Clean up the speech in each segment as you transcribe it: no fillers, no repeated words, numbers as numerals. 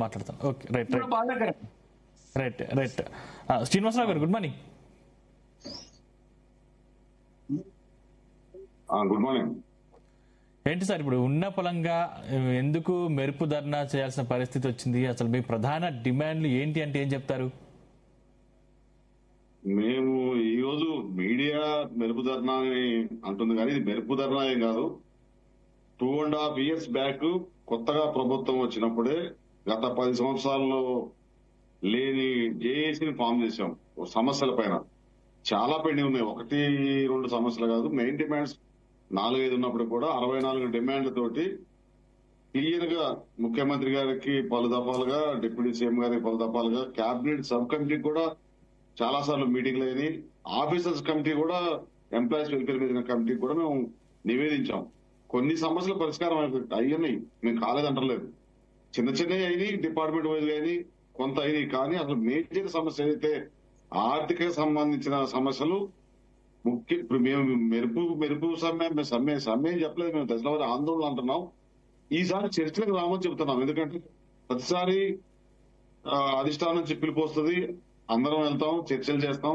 మాట్లాడతాను. Okay, right right right right. Srinivasa Rao గారు, good morning. Good morning. ఏంటి సార్ ఇప్పుడు ఉన్న పొలంగా ఎందుకు మెరుపు ధర్నా చేయాల్సిన పరిస్థితి వచ్చింది? అసలు మీ ప్రధాన డిమాండ్లు ఏంటి అంటే ఏం చెప్తారు? మేము ఈ రోజు మీడియా మెరుపు ధర్నా అని అంటుంది, కానీ ఇది మెరుపు ధర్నా ఏం కాదు. 2.5 years బ్యాక్ కొత్తగా ప్రభుత్వం వచ్చినప్పుడే గత 10 సంవత్సరాల్లో లేని జేఏసీని ఫామ్ చేశాం. సమస్యల పైన చాలా పెండింగ్ ఉన్నాయి. 1-2 సమస్యలు కాదు, మెయిన్ డిమాండ్స్ 4-5 ఉన్నప్పుడు కూడా 64 డిమాండ్ల తోటి క్లియర్ గా ముఖ్యమంత్రి గారికి పలు దఫాలుగా, డిప్యూటీ సీఎం గారికి పలు దఫాలుగా, కేబినెట్ సబ్ కమిటీకి కూడా చాలా సార్లు మీటింగ్లు అయినాయి. ఆఫీసర్స్ కమిటీ కూడా, ఎంప్లాయీస్ వెల్ఫేర్ మీద కమిటీకి కూడా మేము నివేదించాం. కొన్ని సమస్యలు పరిష్కారం అయ్యాయి, మేము కాలేదంటలేదు. చిన్న చిన్నవి అయినాయి, డిపార్ట్మెంట్ వైజ్ అయినాయి, కొంత అయినాయి. కానీ అసలు మేజర్ సమస్య ఏదైతే ఆర్థిక సంబంధించిన సమస్యలు ముఖ్య, ఇప్పుడు మేము మెరుపు సమ్మె చెప్పలేదు, మేము దశలవారి ఆందోళన అంటున్నాం. ఈసారి చర్చలకు రామని చెబుతున్నాం. ఎందుకంటే ప్రతిసారి అధిష్టానం నుంచి పిలుపుస్తుంది, అందరం వెళ్తాం, చర్చలు చేస్తాం.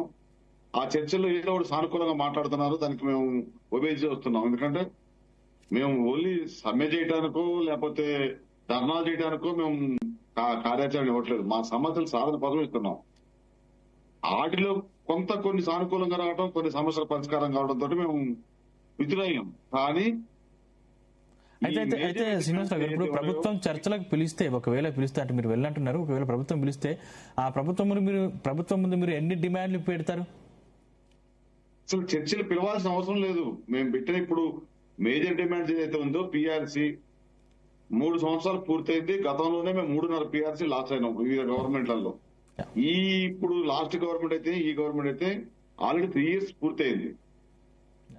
ఆ చర్చల్లో ఏదో ఒకటి సానుకూలంగా మాట్లాడుతున్నారు, దానికి మేము ఒబే చేస్తున్నాం. ఎందుకంటే మేము ఓన్లీ సమ్మె చేయడానికో లేకపోతే ధర్నాలు చేయడానికో మేము కార్యాచరణ ఇవ్వట్లేదు. మా సమస్యలు సాధన పదవి ఇస్తున్నాం. వాటిలో కొన్ని సానుకూలంగా రావడం, కొన్ని సమస్యల పరిష్కారం కావడంతో మేము విధులయ్యాం. కానీ అయితే శ్రీనివాసరావు గారు, ఇప్పుడు ప్రభుత్వం చర్చలకు పిలిస్తే, ఒకవేళ పిలిస్తే అంటే మీరు వెళ్ళంటున్నారు, ఒకవేళ ప్రభుత్వం పిలిస్తే ఆ ప్రభుత్వం ముందు మీరు ఎన్ని డిమాండ్లు పెడతారు? అసలు చర్చలు పిలవాల్సిన అవసరం లేదు. మేము పెట్టిన ఇప్పుడు మేజర్ డిమాండ్స్ ఏదైతే ఉందో, పిఆర్సీ 3 సంవత్సరాలు పూర్తయింది. గతంలోనే మేము 3.5 పిఆర్సీ లాస్ అయినాం వివిధ గవర్నమెంట్లలో. ఇప్పుడు లాస్ట్ గవర్నమెంట్ అయితే, ఈ గవర్నమెంట్ అయితే ఆల్రెడీ 3 years పూర్తయింది.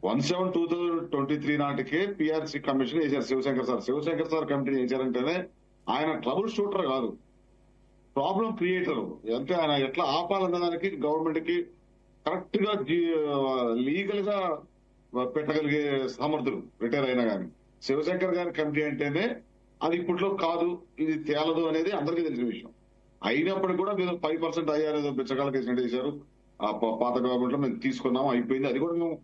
17/2023 నాటికే పిఆర్సీ కమిషన్ వేశారు శివశంకర్ సార్ కమిటీ వేశారంటేనే ఆయన ట్రబుల్ షూటర్ కాదు, ప్రాబ్లం క్రియేటర్. అంటే ఆయన ఎట్లా ఆపాలన్న దానికి గవర్నమెంట్ కి కరెక్ట్ గా లీగల్ గా పెట్టగలిగే సమర్థులు రిటైర్ అయినా కానీ. శివశంకర్ గారి కమిటీ అంటేనే అది ఇప్పట్లో కాదు, ఇది తేలదు అనేది అందరికీ తెలిసిన విషయం. అయినప్పటికీ కూడా మీరు 5% అయ్యారు, ఏదో బిచ్చగాళ్ళకి వేసినట్టు చేశారు. ఆ పాత గవర్నమెంట్ లో మేము తీసుకున్నాం, అయిపోయింది. అది కూడా మేము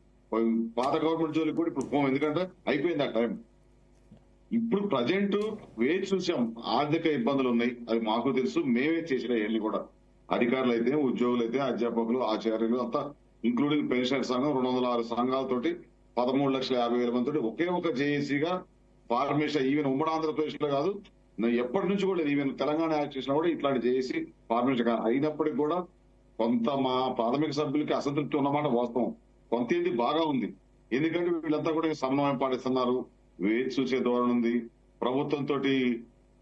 పాత గవర్నమెంట్ జోలికి కూడా ఇప్పుడు పోం, ఎందుకంటే అయిపోయింది ఆ టైం. ఇప్పుడు ప్రజెంట్ వేచి చూసాం, ఆర్థిక ఇబ్బందులు ఉన్నాయి, అది మాకు తెలుసు. మేమే చేసిన ఇవన్నీ కూడా, అధికారులు అయితే, ఉద్యోగులు అయితే, అధ్యాపకులు, ఆచార్యులు అంతా, ఇంక్లూడింగ్ పెన్షనర్ సంఘం 206 సంఘాలతోటి 13,50,000 మందితో ఒకే ఒక జేఏసీగా ఫార్మేషన్. ఈవెన్ ఉమ్మడి ఆంధ్రప్రదేశ్ లో కాదు, ఎప్పటి నుంచి కూడా, ఈవెన్ తెలంగాణ యాక్ట్ చేసినా కూడా ఇట్లాంటి జేఏసీ ఫార్మేషన్ అయినప్పటికీ కూడా కొంత మా ప్రాథమిక సభ్యులకి అసంతృప్తి ఉన్నమాట వాస్తవం. కొంత ఏంటి బాగా ఉంది, ఎందుకంటే వీళ్ళంతా కూడా సమన్వయం పాటిస్తున్నారు, వేచి చూసే ధోరణి ఉంది. ప్రభుత్వంతో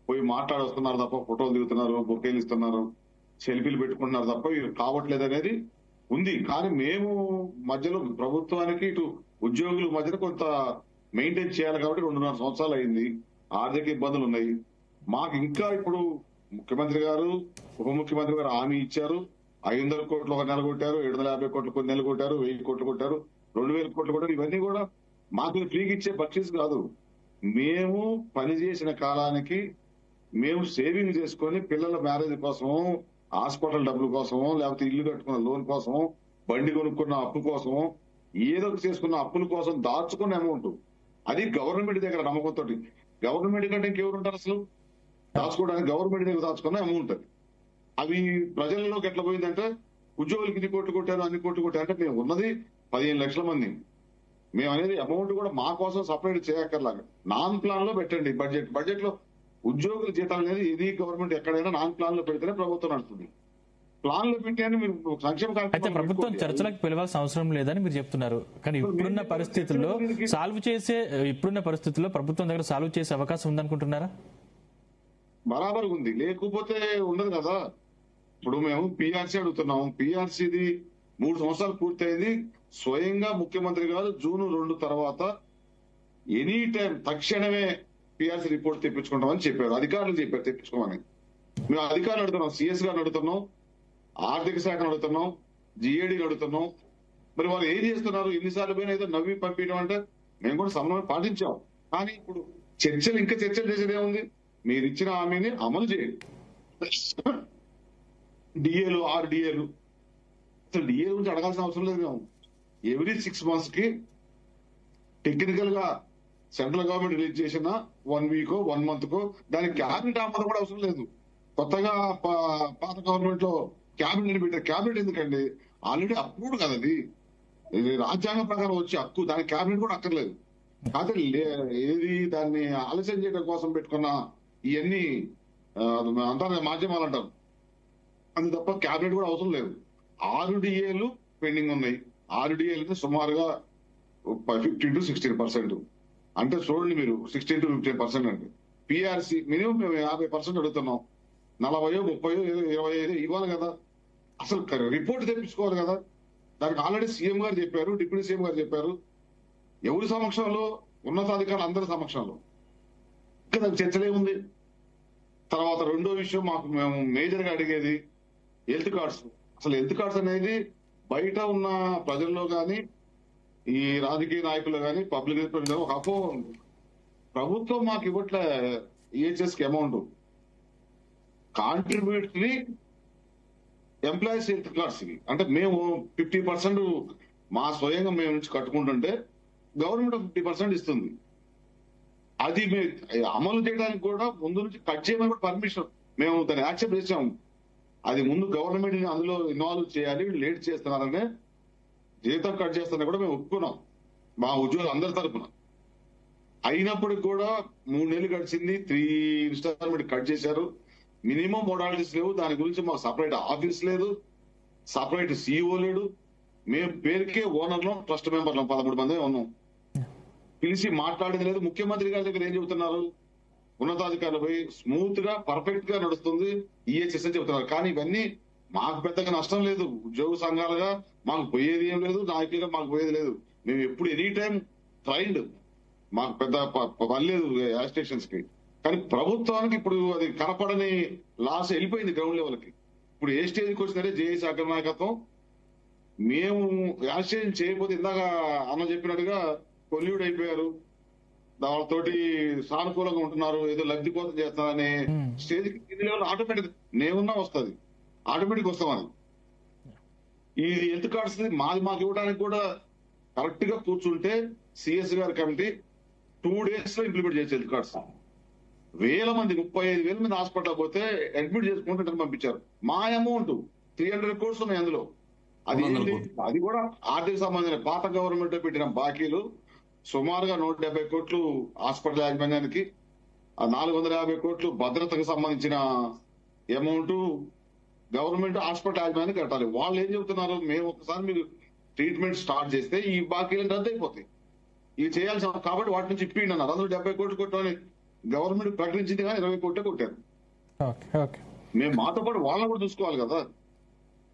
పోయి మాట్లాడొస్తున్నారు తప్ప, ఫోటోలు దిగుతున్నారు, బొకేలు ఇస్తున్నారు, సెల్ఫీలు పెట్టుకుంటున్నారు తప్ప ఇవి కావట్లేదు అనేది ఉంది. కానీ మేము మధ్యలో ప్రభుత్వానికి, ఇటు ఉద్యోగుల మధ్యన కొంత మెయింటైన్ చేయాలి కాబట్టి 2.5 సంవత్సరాలు అయింది. ఆర్థిక ఇబ్బందులు ఉన్నాయి మాకు. ఇంకా ఇప్పుడు ముఖ్యమంత్రి గారు, ఉప ముఖ్యమంత్రి గారు హామీ ఇచ్చారు. 500 కోట్లు ఒక నెల కొట్టారు, 750 కోట్లు కొన్ని నెలలు కొట్టారు, 1000 కోట్లు కొట్టారు, 2000 కోట్లు కొట్టారు. ఇవన్నీ కూడా మాకు ఫ్రీగా ఇచ్చే బక్షీస్ కాదు. మేము పనిచేసిన కాలానికి మేము సేవింగ్ చేసుకొని పిల్లల మ్యారేజ్ కోసమో, హాస్పిటల్ డబ్బుల కోసమో, లేకపోతే ఇల్లు కట్టుకున్న లోన్ కోసమో, బండి కొనుక్కున్న అప్పు కోసమో, ఏదో చేసుకున్న అప్పుల కోసం దాచుకున్న అమౌంట్, అది గవర్నమెంట్ దగ్గర నమ్మకంతో. గవర్నమెంట్ కంటే ఇంకెవరు ఉంటారు అసలు దాచుకోవడానికి? గవర్నమెంట్ దగ్గర దాచుకున్న అమౌంట్ అది. అవి ప్రజల్లోకి ఎట్లా పోయిందంటే, ఉద్యోగులకి 2 కోట్లు కొట్టారు, అన్ని కోట్లు కొట్టారు. అంటే మేము ఉన్నది 15 లక్షల మంది. మేము అనేది అమౌంట్ కూడా మా కోసం సపరేట్ చేయక్కర్లాగా నాన్ ప్లాన్ లో పెట్టండి. బడ్జెట్ లో ఉద్యోగుల జీతాలు అనేది ఇది గవర్నమెంట్ ఎక్కడైనా నాన్ ప్లాన్ లో పెడితేనే ప్రభుత్వం నడుస్తుంది. ప్లాన్ లో పెట్టాను మీరు సంక్షేమ అయితే ప్రభుత్వం చర్చలకు పిలవాల్సిన అవసరం లేదని మీరు చెప్తున్నారు. కానీ ఇప్పుడున్న పరిస్థితుల్లో ప్రభుత్వం దగ్గర సాల్వ్ చేసే అవకాశం ఉందనుకుంటున్నారా? బరాబర్ ఉంది, లేకపోతే ఉండదు కదా. ఇప్పుడు మేము పిఆర్సీ అడుగుతున్నాం. పిఆర్సీది 3 సంవత్సరాలు పూర్తయింది. స్వయంగా ముఖ్యమంత్రి గారు June 2 తర్వాత ఎనీ టైం తక్షణమే పిఆర్సీ రిపోర్ట్ తెప్పించుకుంటామని చెప్పారు. అధికారులు చెప్పారు తెప్పించుకోమని. మేము అధికారులు అడుగుతున్నాం, సిఎస్ గారిని అడుగుతున్నాం, ఆర్థిక శాఖను అడుగుతున్నాం, జిఏడీని అడుగుతున్నాం. మరి వాళ్ళు ఏం చేస్తున్నారు? ఎన్నిసార్లు పోయినా ఏదో నవ్వి పంపించడం అంటే మేము కూడా సమన్వయం పాటించాం. కానీ ఇప్పుడు చర్చలు చేసేది ఏముంది? మీరు ఇచ్చిన హామీని అమలు చేయండి. డిఏలు 6 డిఏలు, అసలు డిఏ గురించి అడగాల్సిన అవసరం లేదు. మేము ఎవ్రీ 6 months కి టెక్నికల్ గా సెంట్రల్ గవర్నమెంట్ రిలీజ్ చేసిన 1 week 1 month దానికి క్యాబినెట్ ఆమోదం కూడా అవసరం లేదు. కొత్తగా పాత గవర్నమెంట్ లో క్యాబినెట్ పెట్టారు. క్యాబినెట్ ఎందుకండి, ఆల్రెడీ అప్రూవ్డ్ కదా అది, ఇది రాజ్యాంగం ప్రకారం వచ్చే హక్కు, దానికి క్యాబినెట్ కూడా అక్కర్లేదు. కాకపోతే ఏది దాన్ని ఆలస్యం చేయడం కోసం పెట్టుకున్న ఇవన్నీ అంతా మాధ్యమాలు అంటారు, అది తప్ప క్యాబినెట్ కూడా అవసరం లేదు. 6 డిఏలు పెండింగ్ ఉన్నాయి. 6 డిఏలు సుమారుగా 15 to 16%. అంటే చూడండి మీరు, 16 to 15% అండి. పిఆర్సీ మినిమం మేము 50% అడుగుతున్నాం. 40, 30, 25 ఇవ్వాలి కదా. అసలు రిపోర్ట్ తెప్పించుకోవాలి కదా. దానికి ఆల్రెడీ సీఎం గారు చెప్పారు, డిప్యూటీ సీఎం గారు చెప్పారు. ఎవరి సమక్షంలో? ఉన్నతాధికారులు అందరి సమక్షంలో. ఇంకా దానికి చర్చలేముంది. తర్వాత రెండో విషయం, మేము మేజర్ గా అడిగేది హెల్త్ కార్డ్స్. అసలు హెల్త్ కార్డ్స్ అనేది బయట ఉన్న ప్రజల్లో కానీ, ఈ రాజకీయ నాయకులు కానీ, పబ్లిక్ రిప్రజెంటేటివ్ ఒక అపో ఉంది. ప్రభుత్వం మాకు ఇవ్వట్లే ఈహెచ్ఎస్ కి amount. Contributory employees health cards కి అంటే మేము 50% మా స్వయంగా మేము నుంచి కట్టుకుంటుంటే గవర్నమెంట్ 50% ఇస్తుంది. అది అమలు చేయడానికి కూడా ముందు నుంచి కట్ చేయమని కూడా పర్మిషన్ మేము దాన్ని యాక్సెప్ట్ చేసాము. అది ముందు గవర్నమెంట్ అందులో ఇన్వాల్వ్ చేయాలి, లేట్ చేస్తున్నారనే, జీతం కట్ చేస్తున్నా కూడా మేము ఒప్పుకున్నాం మా ఉద్యోగులు అందరి తరఫున. అయినప్పటికి కూడా 3 నెలలు గడిచింది, 3 ఇన్స్టాల్మెంట్ కట్ చేశారు. మినిమం మోడాలిటీస్ లేవు. దాని గురించి మాకు సపరేట్ ఆఫీస్ లేదు, సపరేట్ సిఇఓ లేడు. మేము పేరుకే ఓనర్లో ట్రస్ట్ మెంబర్లు 13 మంది ఉన్నాం. పిలిచి మాట్లాడేది లేదు. ముఖ్యమంత్రి గారి దగ్గర ఏం చెబుతున్నారు, ఉన్నతాధికారులు పోయి స్మూత్ గా పర్ఫెక్ట్ గా నడుస్తుంది ఈహెచ్ఎస్ అని చెబుతున్నారు. కానీ ఇవన్నీ మాకు పెద్దగా నష్టం లేదు. ఉద్యోగ సంఘాలుగా మాకు పోయేది ఏం లేదు, నాయకులుగా మాకు పోయేది లేదు. మేము ఎప్పుడు ఎనీ టైం ట్రైన్డ్, మాకు పెద్ద పర్లేదు స్టేషన్స్ కి. కానీ ప్రభుత్వానికి ఇప్పుడు అది కనపడని లాస్ వెళ్ళిపోయింది గ్రౌండ్ లెవెల్ కి. ఇప్పుడు ఏ స్టేజ్కి వచ్చిందంటే జేఏసీ అగ్ర నాయకత్వం మేము యాక్సిడెంట్ చేయకపోతే ఇందాక అన్న చెప్పినట్టుగా కొల్యూడ్ అయిపోయారు, దానితోటి సానుకూలంగా ఉంటున్నారు, ఏదో లబ్ధి కోసం చేస్తారనే స్టేజ్ కింది లెవెల్ ఆటోమేటిక్ నేనున్నా వస్తుంది, ఆటోమేటిక్ వస్తాం. అది ఈ హెల్త్ కార్డ్స్ మాకు ఇవ్వడానికి కూడా కరెక్ట్ గా కూర్చుంటే సిఎస్ గారి కమిటీ 2 days లో ఇంప్లిమెంట్ చేసే హెల్త్ కార్డ్స్. 35,000 మంది హాస్పిటల్ పోతే అడ్మిట్ చేసుకుంటే పంపించారు. మా అమౌంట్ 300 crores ఉన్నాయి అందులో. అది కూడా ఆర్థిక సంబంధించిన పాత గవర్నమెంట్ పెట్టిన బాకీలు సుమారుగా 170 కోట్లు హాస్పిటల్ యాజమాన్యానికి, 450 కోట్లు భద్రతకు సంబంధించిన అమౌంట్ గవర్నమెంట్ హాస్పిటల్ యాజమాన్యానికి కట్టాలి. వాళ్ళు ఏం చెబుతున్నారు, మేము ఒకసారి మీరు ట్రీట్మెంట్ స్టార్ట్ చేస్తే ఈ బాకీలు రద్దు అయిపోతాయి, ఇవి చేయాల్సి. కాబట్టి వాటి నుంచి ఇప్పిండి అన్నారు. అందులో 70 కోట్లు కొట్టమని గవర్నమెంట్ ప్రకటించింది, కానీ 20 కోట్లే కొట్టారు. మేము మాతో పాటు వాళ్ళని కూడా చూసుకోవాలి కదా.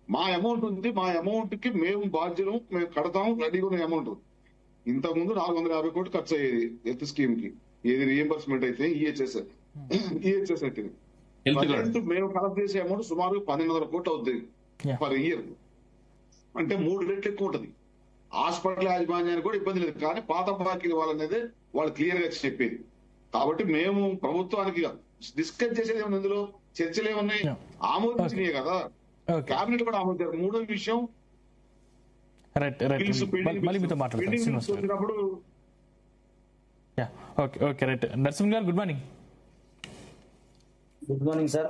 మా అమౌంట్ ఉంది, మా అమౌంట్ కి మేము బాధ్యులు, మేము కడతాము, రెడీగా ఉన్న అమౌంట్. ఇంతకుముందు 450 కోట్లు ఖర్చు అయ్యేది హెల్త్ స్కీమ్ కి, ఏది రియంబర్స్మెంట్ అయితే ఈహెచ్ఎస్ అయితే. మేము కలెక్ట్ చేసే అమౌంట్ సుమారు 1,500 కోట్లు అవుతుంది పర్ ఇయర్. అంటే 3 రెట్లు ఎక్కువ ఉంటుంది. హాస్పిటల్ యాజమాన్యానికి కూడా ఇబ్బంది లేదు, కానీ పాత బాకీలు వాళ్ళనేది వాళ్ళు క్లియర్ గా చెప్పేది. కాబట్టి మేము ప్రభుత్వానికి డిస్కస్ చేసేది ఏమన్నా, ఇందులో చర్చలు ఏమన్నాయి, ఆమోదించినాయి కదా, కేబినెట్ కూడా ఆమోదించారు. మూడో విషయం వచ్చినప్పుడు నరసింహ్ గారు good morning. Good morning sir.